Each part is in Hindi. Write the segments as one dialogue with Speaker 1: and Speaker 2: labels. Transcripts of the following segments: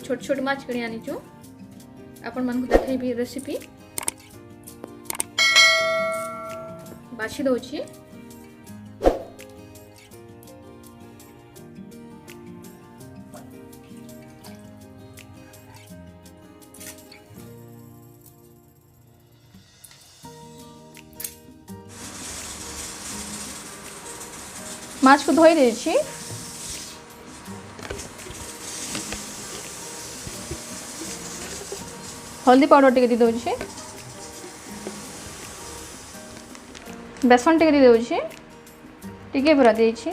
Speaker 1: छोट छोट माछ किणी आनीचु आपण मन को देखाइबी रेसिपी बाछि दउछि। माछ को धोई देछि। हल्दी पाउडर टिके दी दउछि, बेसन टिके दी दउछि, टिके पूरा देछि,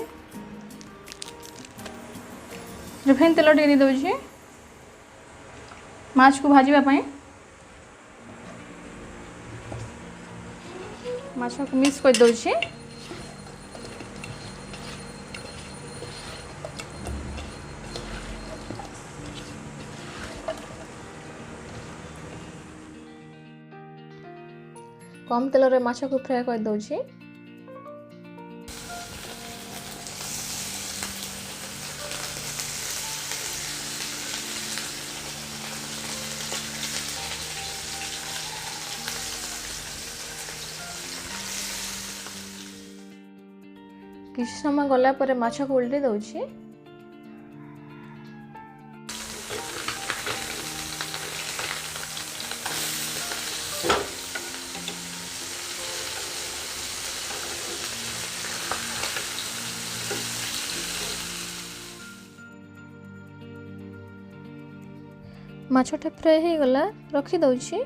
Speaker 1: रिफाइन तेल टिके दी दउछि माछ को भाजीबा पई। माछ को मिक्स कर दउछि। कम तेल रे माछ को फ्राई कर दउछि। किछ समय गला पर माछ को उल्टी दउछि। माछटा फ्राई हो गला रखी दउछि।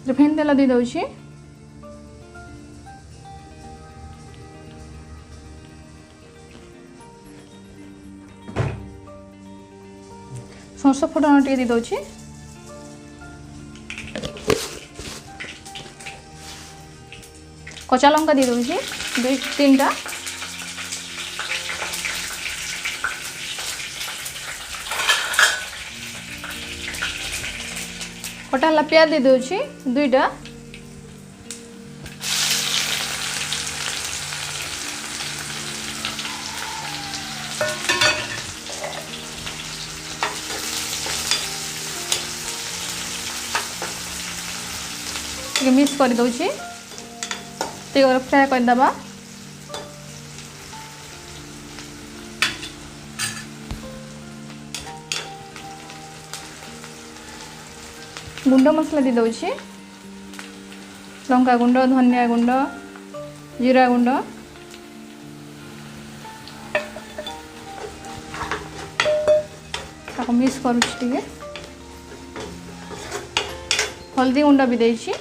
Speaker 1: रिफाइन तेल दी दउछि। सरसों फुटण टे दी दउछि। कच्चा लंका दी दउछि 2-3टा। कटा ला प्याज दी दउछि 2टा। मिक्स कर दउछि, फ्राई कर दबा। गुंड मसला दी दउछि, लंका गुंड, धनिया गुंड, जीरा गुंड, ताको मिक्स करूछि टिके। हल्दी गुंड भी देछि।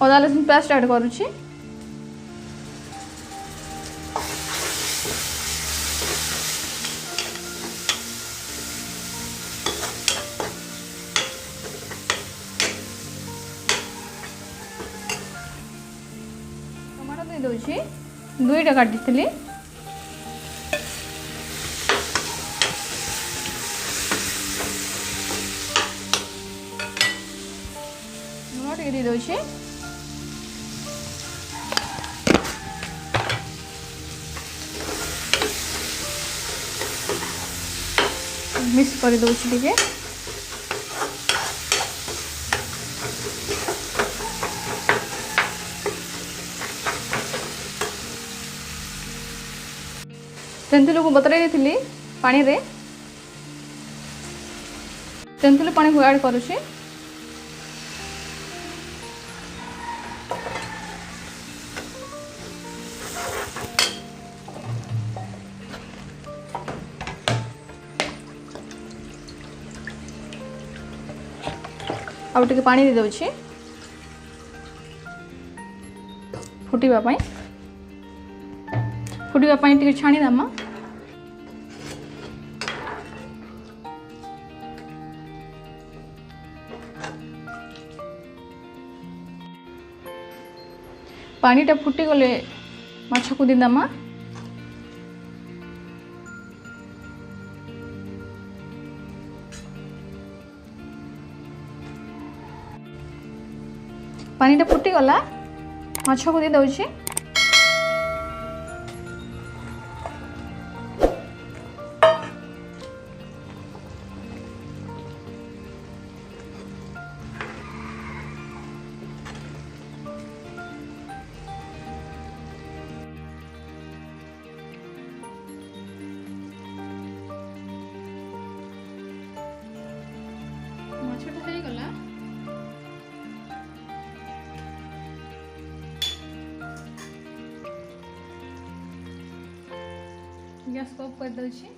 Speaker 1: अदा लहसुन पेस्ट ऐड करूछि। टमाटो दे दउछि, 2टा काटिथिली। लूण टिके दे दउछि। मिक्स कर दउछि टिके। तेंतुल को बतराई देथिली पानी रे। तेंतुल पानी को ऐड करूछि। आउ टिके पानी दे दउछि फुटिबा पई। फुटिबा पई टिके छाणी दमा। पानीटा फुटी गले माछ को देमा। पानीटा फुटी गला माछ को दे दउछि। माछटा हो गला। गैस को ऑफ कर दउछि।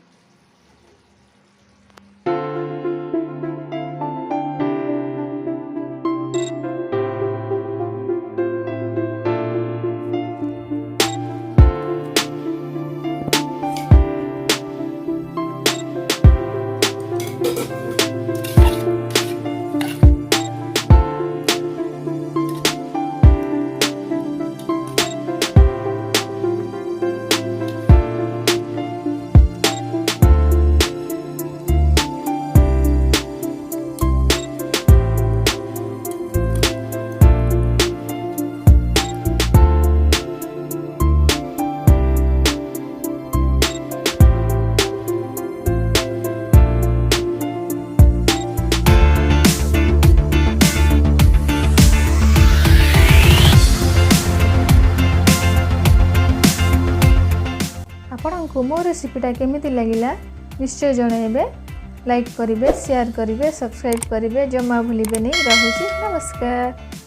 Speaker 1: आपको मो रेसिपीटा केमिति लागिला निश्चय जणाइबे। लाइक करिवे, शेयर करिवे, सब्सक्राइब करिवे, जमा भूलिबे नहीं। रहुछि नमस्कार।